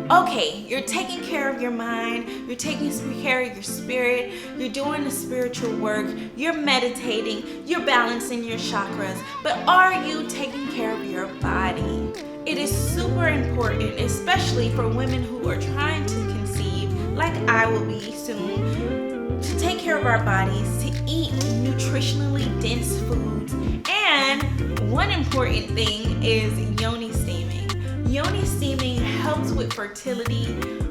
Okay, you're taking care of your mind, you're taking care of your spirit, you're doing the spiritual work, you're meditating, you're balancing your chakras, but are you taking care of your body? It is super important, especially for women who are trying to conceive, like I will be soon, to take care of our bodies, to eat nutritionally dense foods, and one important thing is Yoni steaming. Yoni steaming helps with fertility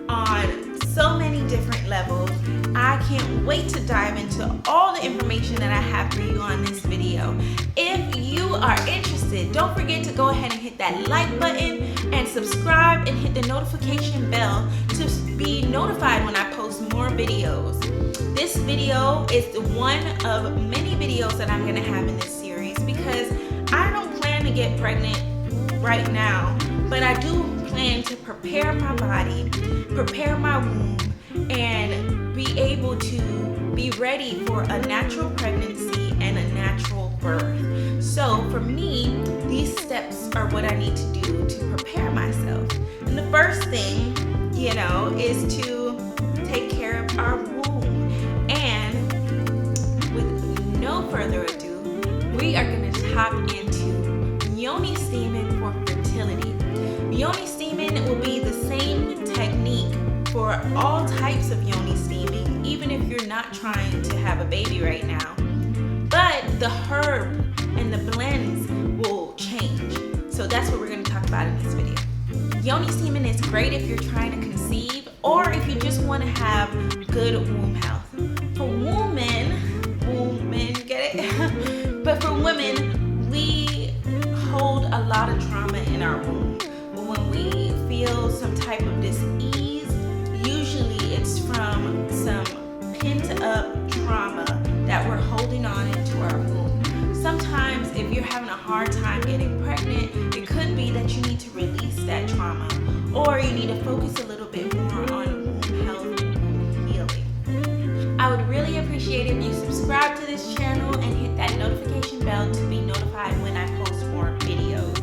on so many different levels. I can't wait to dive into all the information that I have for you on this video. If you are interested, don't forget to go ahead and hit that like button and subscribe and hit the notification bell to be notified when I post more videos. This video is one of many videos that I'm going to have in this series because I don't plan to get pregnant right now, but I do plan to prepare my body, prepare my womb, and be able to be ready for a natural pregnancy and a natural birth. So for me, these steps are what I need to do to prepare myself. And the first thing, is to take care of our womb. And with no further ado, we are going to hop into Yoni steaming for fertility. Yoni steaming will be the same technique for all types of Yoni steaming, even if you're not trying to have a baby right now. But the herb and the blends will change. So that's what we're going to talk about in this video. Yoni steaming is great if you're trying to conceive or if you just want to have good womb health. For women, get it? But for women, we hold a lot of trauma in our womb. When we feel some type of dis-ease, usually it's from some pent-up trauma that we're holding on into our womb. Sometimes if you're having a hard time getting pregnant, it could be that you need to release that trauma, or you need to focus a little bit more on womb health and womb healing. I would really appreciate if you subscribe to this channel and hit that notification bell to be notified when I post more videos.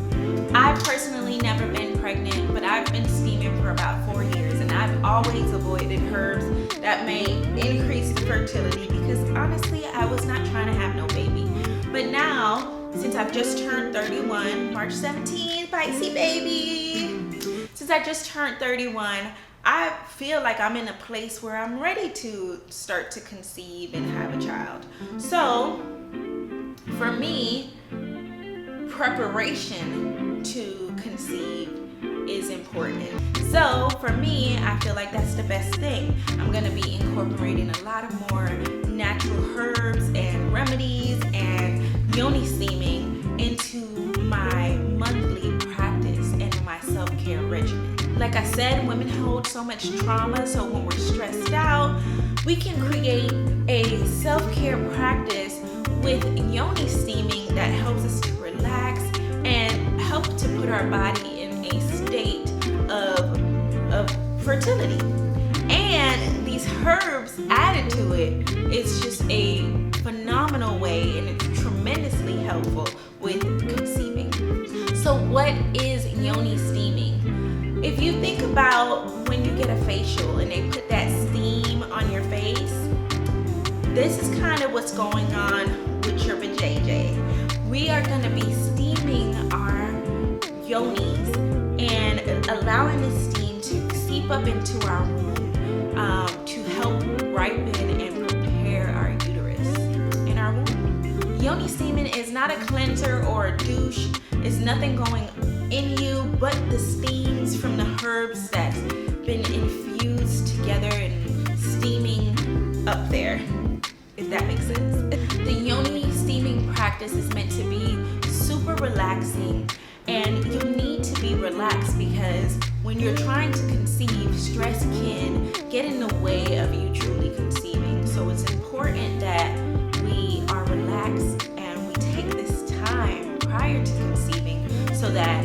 I've personally never been pregnant, but I've been steaming for about 4 years, and I've always avoided herbs that may increase the fertility because honestly, I was not trying to have no baby. But now, since I've just turned 31, March 17th, Pisces baby. Since I just turned 31, I feel like I'm in a place where I'm ready to start to conceive and have a child. So, for me, preparation to conceive is important. So for me, I feel like that's the best thing. I'm going to be incorporating a lot of more natural herbs and remedies and Yoni steaming into my monthly practice and my self-care regimen. Like I said, women hold so much trauma, so when we're stressed out, we can create a self-care practice with Yoni steaming that helps us to relax and help to put our body in a state of fertility. And these herbs added to it is just a phenomenal way, and it's tremendously helpful with conceiving. So what is Yoni steaming? If you think about when you get a facial and they put that steam on your face, this is kind of what's going on with your vajayjay. We are going to be steaming our yonis and allowing the steam to seep up into our womb to help ripen and prepare our uterus in our womb. Yoni steaming is not a cleanser or a douche. It's nothing going in you but the steams from the herbs that's been infused together and steaming up there, if that makes sense. The Yoni steaming practice is meant to be super relaxing, and you need to be relaxed because when you're trying to conceive, stress can get in the way of you truly conceiving. So it's important that we are relaxed and we take this time prior to conceiving so that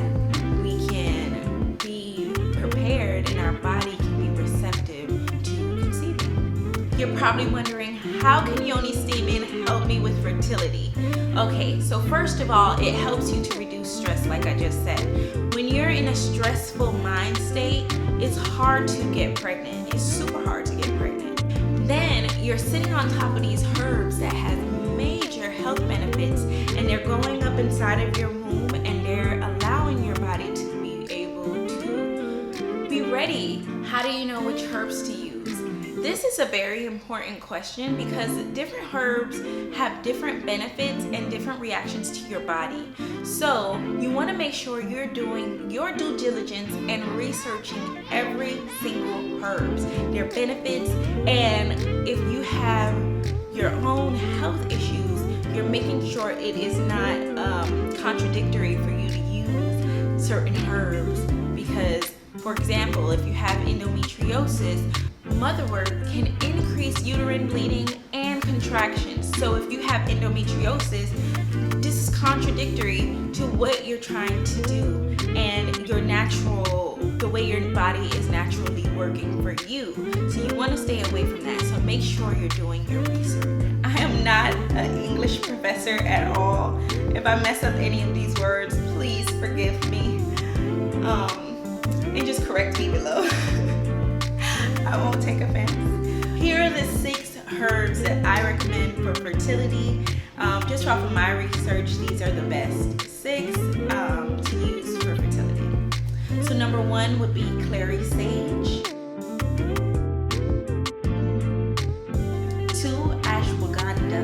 we can be prepared and our body can be receptive to conceiving. You're probably wondering, how can Yoni steaming help me with fertility? Okay, so first of all, it helps you to reduce stress, like I just said. When you're in a stressful mind state, it's hard to get pregnant. It's super hard to get pregnant. Then you're sitting on top of these herbs that have major health benefits, and they're going up inside of your womb, and they're allowing your body to be able to be ready. How do you know which herbs to use? This is a very important question because different herbs have different benefits and different reactions to your body. So you want to make sure you're doing your due diligence and researching every single herbs, their benefits, and if you have your own health issues, you're making sure it is not contradictory for you to use certain herbs. Because, for example, if you have endometriosis, motherwort can increase uterine bleeding and contractions. So if you have endometriosis, this is contradictory to what you're trying to do and the way your body is naturally working for you. So you want to stay away from that. So make sure you're doing your research. I am not an English professor at all. If I mess up any of these words, please forgive me. And just correct me below. I won't take offense. Here are the 6 herbs that I recommend for fertility. Just off of my research, these are the best 6 to use for fertility. So number 1 would be clary sage. 2, ashwagandha.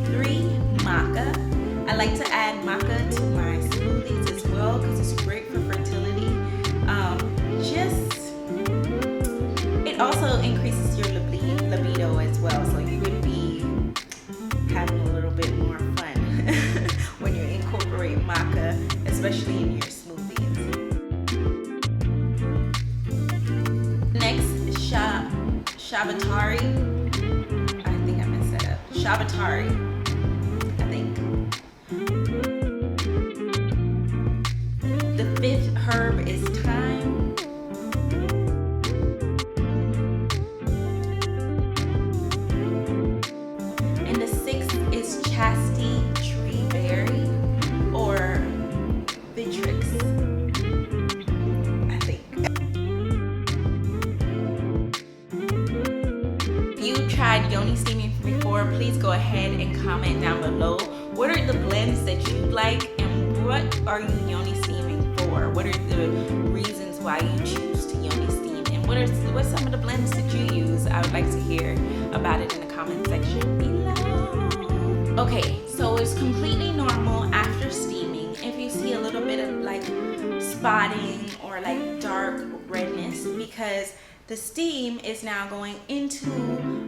3, maca. I like to add maca to my smoothies as well because it's great for fertility. It also increases your libido as well, so you would be having a little bit more fun when you incorporate maca, especially in your smoothies. Next is shavatari. I think I messed that up. Shavatari. The 5th herb is thyme. And the 6th is chastity tree berry or vitrix, I think. If you tried Yoni steaming before, please go ahead and comment down below. What are the blends that you like, and what are you Yoni steaming for? What are the reasons why you choose to Yoni steam, and what's some of the blends that you use? I would like to hear about it in the comment section below. Okay, so it's completely normal after steaming if you see a little bit of like spotting or like dark redness, because the steam is now going into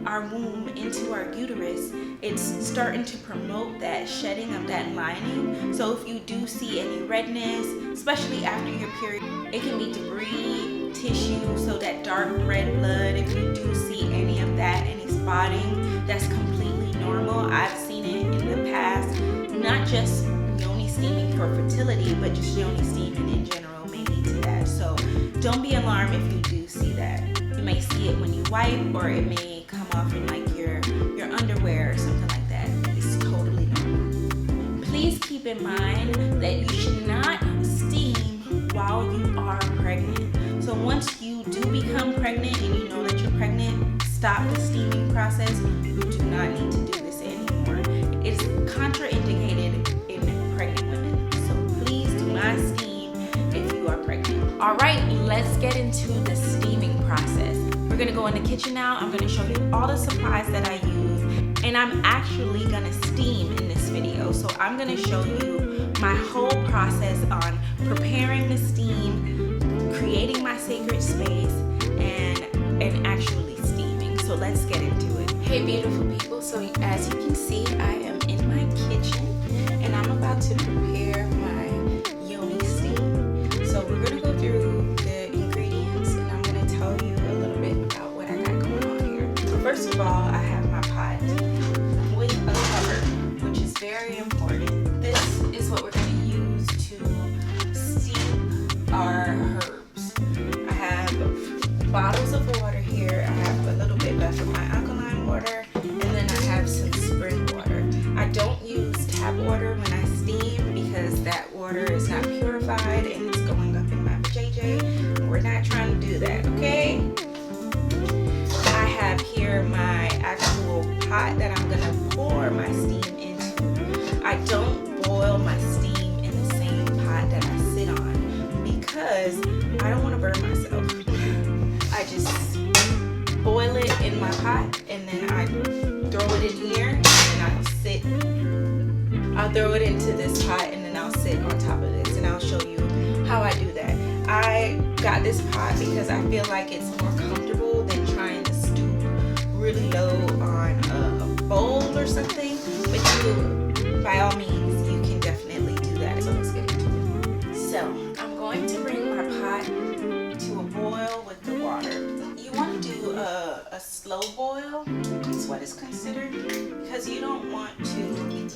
our womb, into our uterus. It's starting to promote that shedding of that lining. So if you do see any redness, especially after your period, it can be debris, tissue, so that dark red blood. If you do see any of that, any spotting, that's completely normal. I've seen it in the past, not just Yoni steaming for fertility, but just Yoni steaming in general may lead to that. So don't be alarmed if you do see that. You may see it when you wipe, or it may come off in like your underwear or something like that. It's totally normal. Please keep in mind that you should not steam while you are pregnant. So once you do become pregnant and you know that you're pregnant, stop the steaming process. You do not need to do this anymore. It is contraindicated in pregnant women. So please do not steam if you are pregnant. All right, let's get into the steaming process. We're gonna go in the kitchen now. I'm gonna show you all the supplies that I use, and I'm actually gonna steam in this video. So I'm gonna show you my whole process on preparing the steam, creating my sacred space, and actually steaming. So let's get into it. Hey beautiful people, so as you can see, I am in my kitchen and I'm about to prepare my Yoni steam. So we're gonna go through the ingredients and I'm gonna tell you a little bit about what I got going on here. So first of all, I have my pot with a cover, which is very important. This is what we're gonna use to steep our herbs. I have bottles of water here. I have a little bit left of my alkaline water, and then I have some spring water. I don't use because I don't want to burn myself. I just boil it in my pot and then I throw it in here and I'll throw it into this pot and then I'll sit on top of this, and I'll show you how I do that. I got this pot because I feel like it's more comfortable than trying to stoop really low on a bowl or something, but you, by all means, you can definitely do that. So let's get into it. So I'm going to bring my pot to a boil with the water. You want to do a slow boil, is what is considered, because you don't want to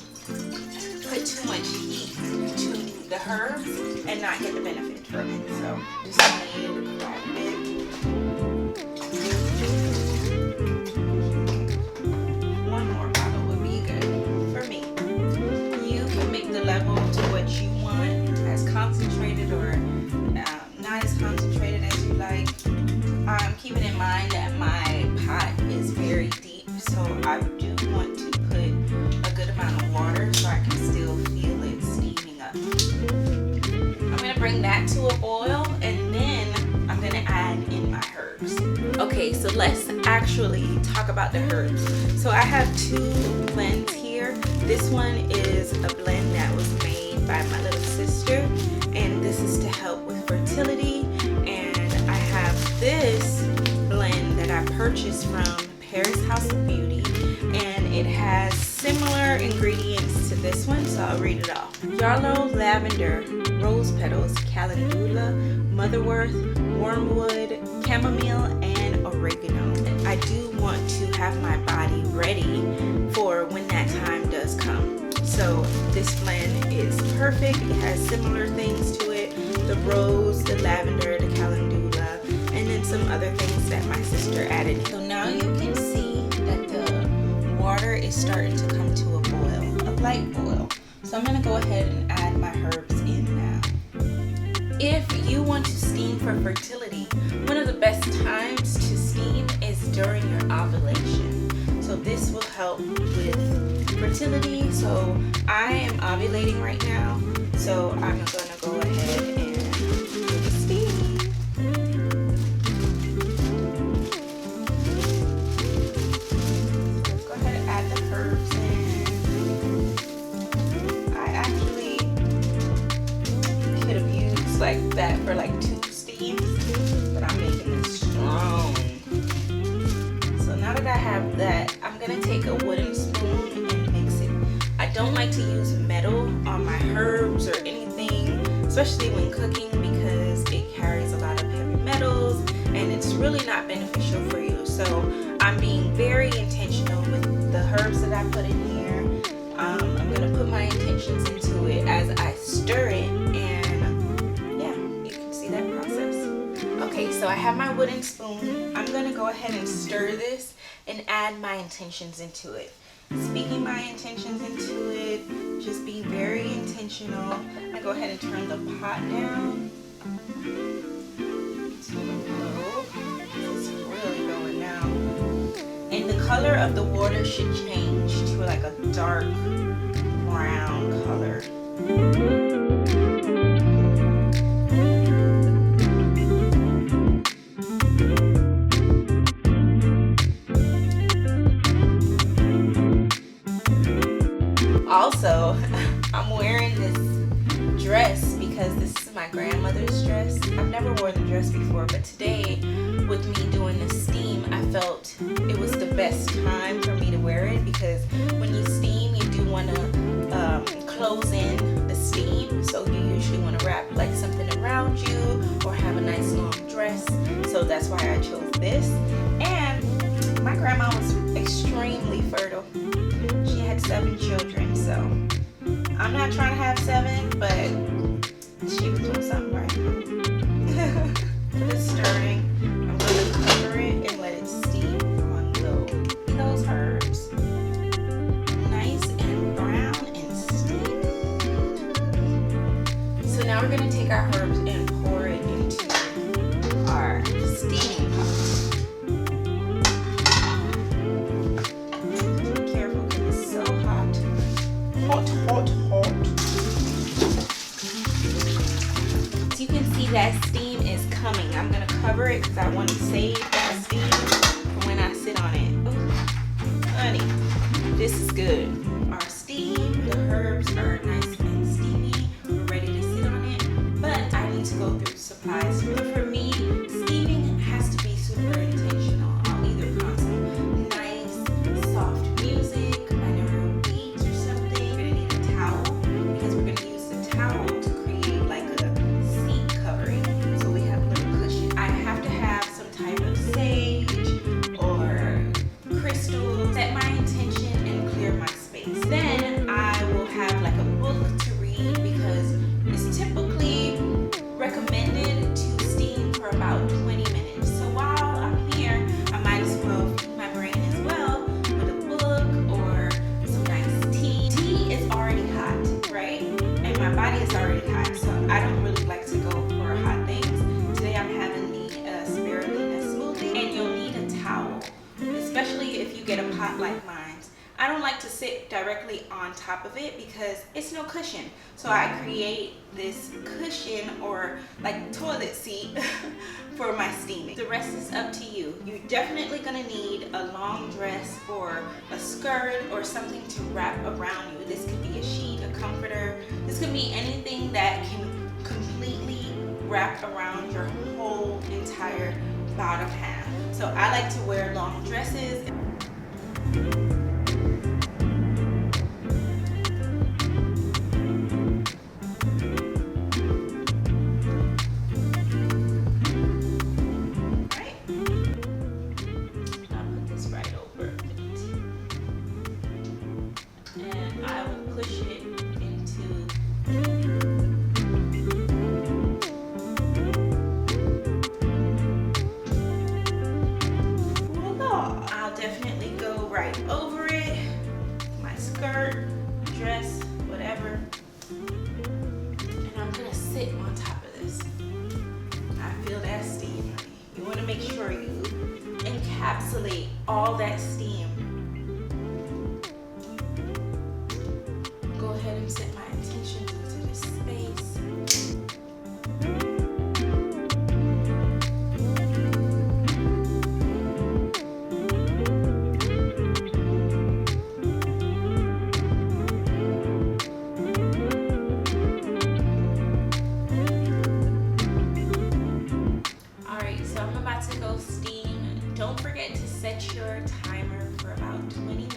put too much heat to the herbs and not get the benefit from it. So just need quite a bit. One more bottle would be good for me. You can make the level to what you want, as concentrated or not as concentrated as you like. Keeping in mind that my pot is very deep, so I do want to put a good amount of water so I can still feel it steaming up. I'm going to bring that to a boil and then I'm going to add in my herbs. Okay, so let's actually talk about the herbs. So I have two blends here. This one is a blend that was made by my little sister, and this is to help with fertility. And I have this blend that I purchased from Paris House of Beauty, and it has similar ingredients to this one, so I'll read it off. Yellow lavender, rose petals, calendula, motherworth, wormwood, chamomile, and oregano. I do want to have my body ready for when that time does come. So this blend is perfect. It has similar things to it: the rose, the lavender, the calendula, and then some other things that my sister added. So now you can see that the water is starting to come to a boil, a light boil. So I'm going to go ahead and add my herbs in now. If you want to steam for fertility, one of the best times to steam is during your ovulation. So this will help with fertility. So I am ovulating right now, so I'm going to go ahead and do the steam. Let's go ahead and add the herbs in. I actually could have used like that for like 2 steams, but I'm making it strong. So now that I have that, I'm gonna take a wooden spoon and mix it. I don't like to use metal on my herbs or anything, especially when cooking, because it carries a lot of heavy metals and it's really not beneficial for you. So I'm being very intentional with the herbs that I put in here. I'm gonna put my intentions into it as I stir it, and yeah, you can see that process. Okay, so I have my wooden spoon. I'm gonna go ahead and stir this and add my intentions into it. Speaking my intentions into it, just being very intentional. I go ahead and turn the pot down to low. It's really going down. And the color of the water should change to like a dark brown color. Also, I'm wearing this dress because this is my grandmother's dress. I've never worn the dress before, but today, with me doing the steam, I felt it was the best time for me to wear it, because when you steam, you do want to close in the steam. So you usually want to wrap like something around you or have a nice long dress. So that's why I chose this. And my grandma was extremely fertile. She had 7 children, so I'm not trying to have 7, but she was doing something right. It's stirring. I'm going to cover it and let it steam on low. Those herbs, nice and brown and steamed. So now we're going to take our herbs and pour it into our steaming pot. Hot. So you can see that steam is coming. I'm gonna cover it because I want to save that steam for when I sit on it. Ooh, honey, this is good. Our steam, the herbs are nice and steamy. We're ready to sit on it, but I need to go through supplies. For me, steaming has to be super intentional. I'll either put on some nice, soft music, binaural beats or something. We're gonna need a towel because we're gonna use the towel to create like a seat covering, so we have a little cushion. I have to have some type of sage or crystals, set my intention and clear my space. Then I will have like a book to read because it's typically recommended to steam for about 20 minutes. So while I'm here, I might as well feed my brain as well with a book or some nice tea. Tea is already hot, right? And my body is already hot, so I don't really like to go for hot things. Today I'm having the spirulina smoothie, and you'll need a towel, especially if you get a pot like mine. I don't like to sit directly on top of it because it's no cushion. So I create this cushion or like toilet seat for my steaming. The rest is up to you. You're definitely gonna need a long dress or a skirt or something to wrap around you. This could be a sheet, a comforter. This could be anything that can completely wrap around your whole entire bottom half. So I like to wear long dresses. Over it, my skirt, dress, whatever, and I'm gonna sit on top of this. I feel that steam. You want to make sure you encapsulate all that steam. Go ahead and set my intentions into this space. To go steam. Don't forget to set your timer for about 20 minutes.